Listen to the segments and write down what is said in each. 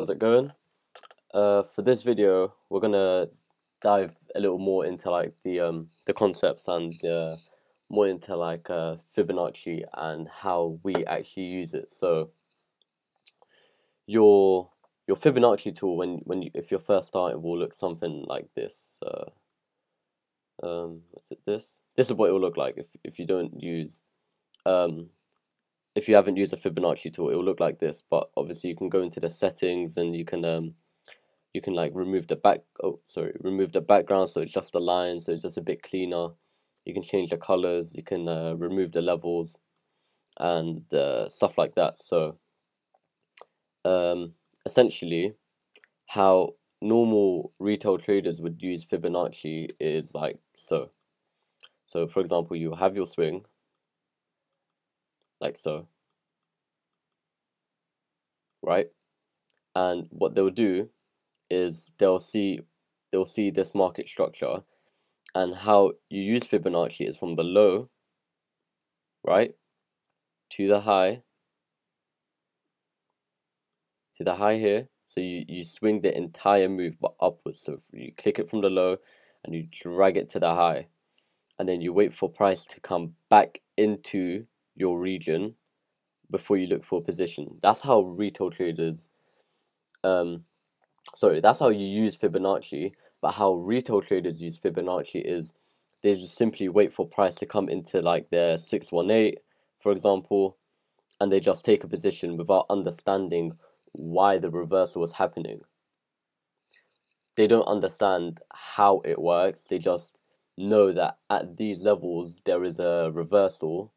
How's it going? For this video, we're gonna dive a little more into like the concepts and more into like Fibonacci and how we actually use it. So your your Fibonacci tool if you're first starting will look something like this. What's it this? This is what it will look like if you don't use um if you haven't used a Fibonacci tool, it will look like this. But obviously, you can go into the settings and you can like remove the background so it's just the line, so it's just a bit cleaner. You can change the colors, you can remove the levels and stuff like that. So essentially how normal retail traders would use Fibonacci is like so for example, you have your swing like so, right? And what they'll do is they'll see this market structure, and how you use Fibonacci is from the low, right, to the high, here. So you swing the entire move but upwards. So you click it from the low and you drag it to the high, and then you wait for price to come back into your region before you look for a position. That's how retail traders that's how you use Fibonacci. But how retail traders use Fibonacci is they just simply wait for price to come into like their 618, for example, and they just take a position without understanding why the reversal was happening. They don't understand how it works. They just know that at these levels there is a reversal,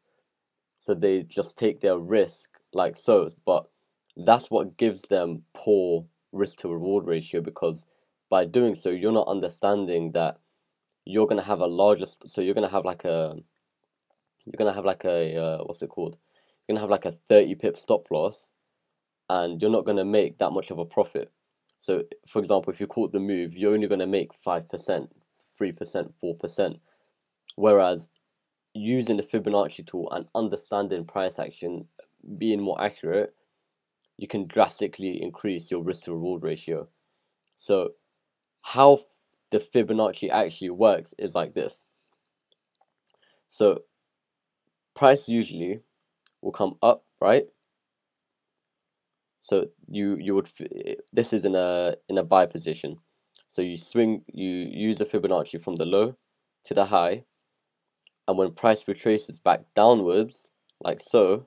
so they just take their risk like so. But that's what gives them poor risk to reward ratio, because by doing so you're not understanding that you're gonna have a larger so you're gonna have like a what's it called, you're gonna have like a 30 pip stop loss, and you're not gonna make that much of a profit. So for example, if you caught the move, you're only gonna make 5%, 3%, 4%. Whereas using the Fibonacci tool and understanding price action, being more accurate, you can drastically increase your risk to reward ratio. So how the Fibonacci actually works is like this. So price usually will come up, right? So you would this is in a buy position. So you use the Fibonacci from the low to the high, and when price retraces back downwards like so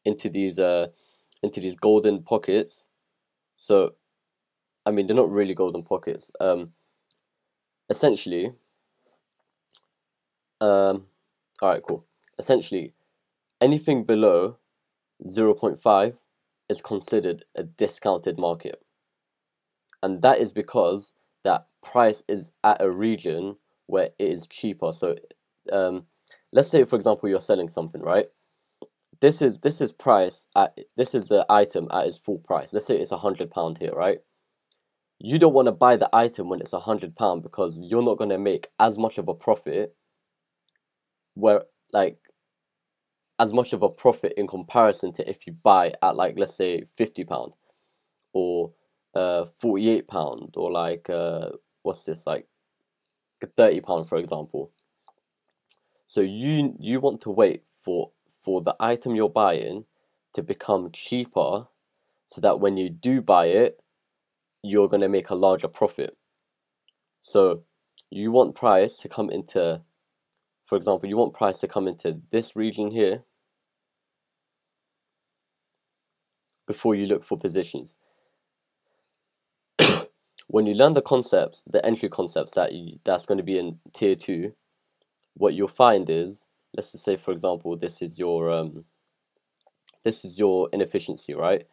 into these golden pockets. So I mean, they're not really golden pockets. Essentially, all right, cool. Essentially, anything below 0.5 is considered a discounted market, and that is because that price is at a region where it is cheaper. So, let's say for example you're selling something, right? This is price at this is the item at its full price. Let's say it's £100 here, right? You don't want to buy the item when it's £100 because you're not going to make as much of a profit, where like as much of a profit in comparison to if you buy at like, let's say £50 or £48, or like what's this, like £30 for example. So you want to wait for the item you're buying to become cheaper, so that when you do buy it you're going to make a larger profit. So you want price to come into, for example, you want price to come into this region here before you look for positions. When you learn the concepts, the entry concepts that's going to be in tier 2, what you'll find is, let's just say for example this is your inefficiency, right?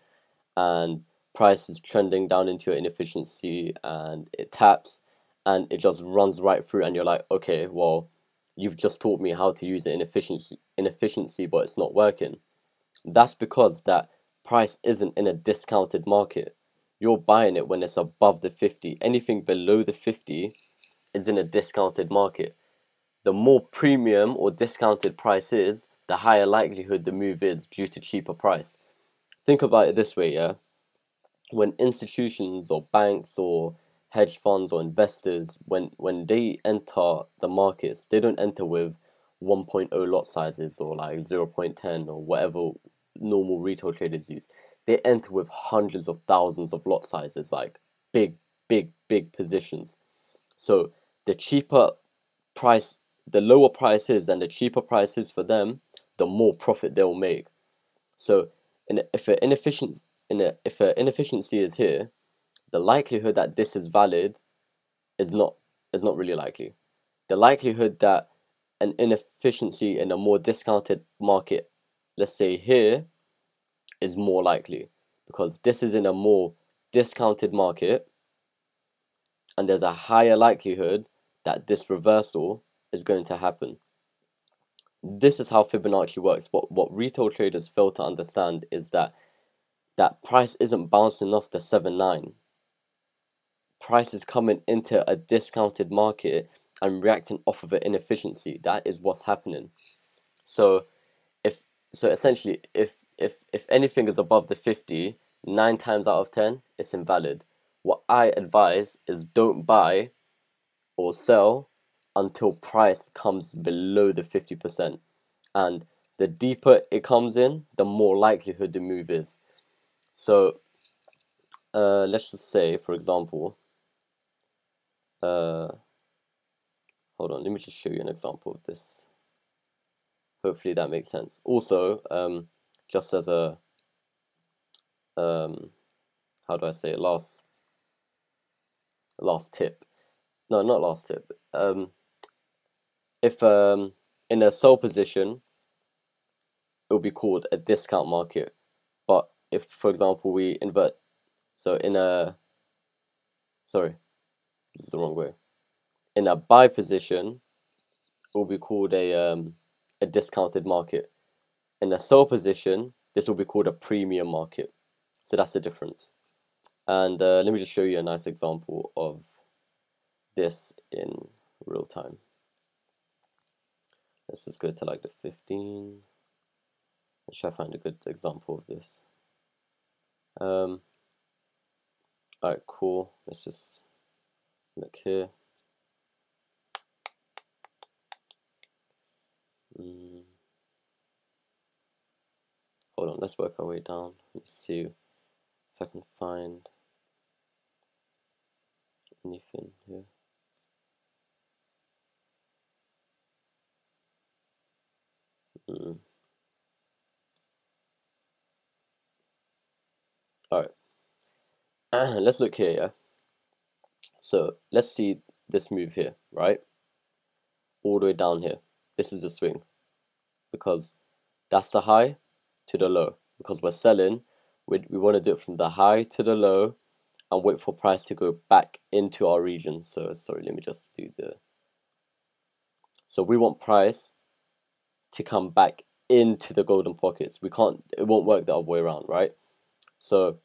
And price is trending down into your inefficiency, and it taps and it just runs right through, and you're like, okay, well, you've just taught me how to use the inefficiency, but it's not working. That's because that price isn't in a discounted market. You're buying it when it's above the 50. Anything below the 50 is in a discounted market. The more premium or discounted price is, the higher likelihood the move is due to cheaper price. Think about it this way, yeah? when institutions or banks or hedge funds or investors, when they enter the markets, they don't enter with 1.0 lot sizes or like 0.10 or whatever normal retail traders use. They enter with hundreds of thousands of lot sizes, like big, big positions. So the cheaper price, the lower prices and the cheaper prices for them, the more profit they'll make. So if an inefficiency is here, the likelihood that this is valid is not really likely. The likelihood that an inefficiency in a more discounted market, let's say here, is more likely, because this is in a more discounted market and there's a higher likelihood that this reversal is going to happen. This is how Fibonacci works. What retail traders fail to understand is that price isn't bouncing off the 7-9. Price is coming into a discounted market and reacting off of an inefficiency. That is what's happening. So essentially, if anything is above the 50, 9 times out of 10, it's invalid. What I advise is don't buy or sell until price comes below the 50%. And the deeper it comes in, the more likelihood the move is. So let's just say, for example, hold on, let me just show you an example of this. Hopefully that makes sense. Also, just as a how do I say it? Last tip. No, not last tip. If in a sell position, it will be called a discount market. But if, for example, we invert, so sorry, this is the wrong way. In a buy position, it will be called a discounted market. In a sell position, this will be called a premium market. So that's the difference. And let me just show you a nice example of this in real time. Let's just go to like the 15. Let's try to find a good example of this. Alright, cool. Let's just look here. Hold on, let's work our way down. Let's see if I can find anything here. Alright, let's look here, yeah? So let's see this move here, right? All the way down here. This is the swing, because that's the high to the low. Because we're selling, we want to do it from the high to the low and wait for price to go back into our region. So sorry, let me just do so we want price to come back into the golden pockets. It won't work the other way around, right? So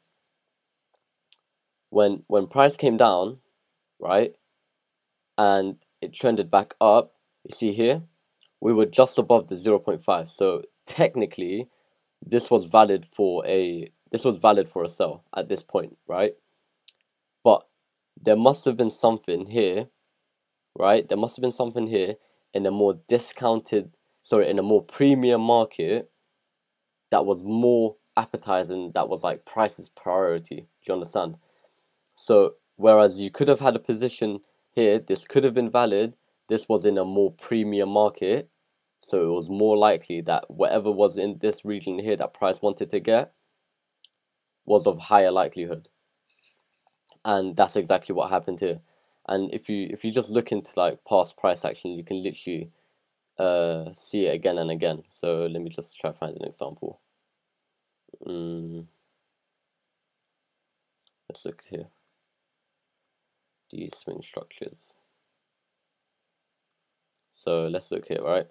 when price came down, right, and it trended back up, you see here, we were just above the 0.5. So technically, this was valid for a sell at this point, right? But there must have been something here, right? There must have been something here in a more in a more premium market that was more appetizing, that was like price's priority. Do you understand? So whereas you could have had a position here, this could have been valid, this was in a more premium market, so it was more likely that whatever was in this region here that price wanted to get was of higher likelihood. And that's exactly what happened here. And if you just look into like past price action, you can literally see it again and again. So let me just try to find an example. Let's look here. These swing structures. So let's look here, right?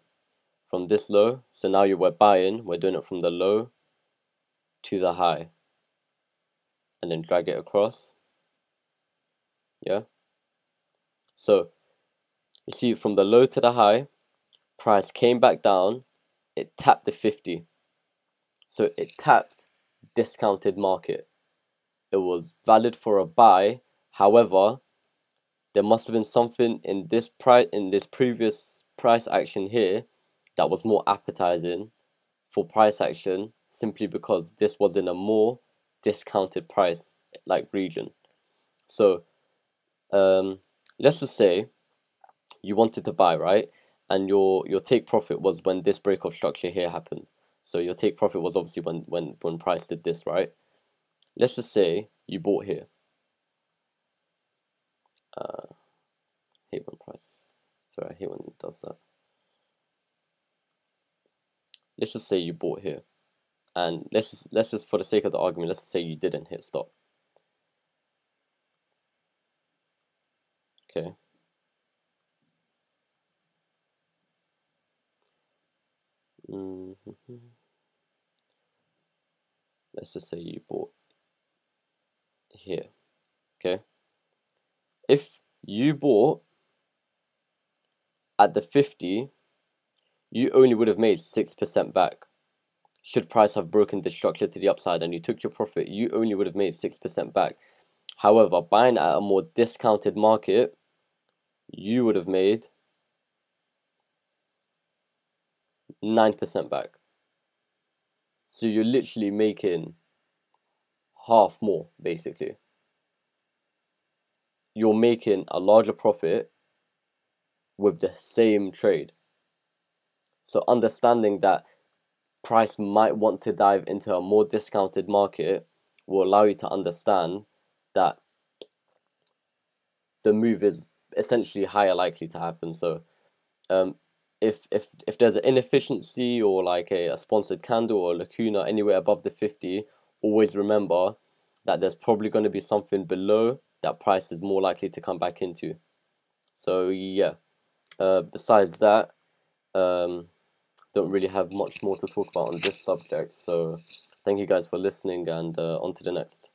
From this low, so now we're buying, we're doing it from the low to the high, and then drag it across. Yeah. So you see, from the low to the high, price came back down, it tapped the 50. So it tapped discounted market. it was valid for a buy. However, there must have been something in this previous price action here that was more appetizing for price action, simply because this was in a more discounted price like region. So let's just say you wanted to buy, right? And your take profit was when this break of structure here happened. So your take profit was obviously when price did this, right? Let's just say you bought here. Hate when price. Sorry, I hate when it does that. Let's just say you bought here, and let's just for the sake of the argument, let's say you didn't hit stop. Okay. Let's just say you bought here. Okay. If you bought at the 50, you only would have made 6% back. Should price have broken the structure to the upside and you took your profit, you only would have made 6% back. However, buying at a more discounted market, you would have made 9% back. So you're literally making half more, basically. You're making a larger profit with the same trade. So understanding that price might want to dive into a more discounted market will allow you to understand that the move is essentially higher likely to happen. So if there's an inefficiency or like a sponsored candle or a lacuna anywhere above the 50, always remember that there's probably going to be something below that price is more likely to come back into. So yeah, besides that, don't really have much more to talk about on this subject. So thank you guys for listening, and on to the next.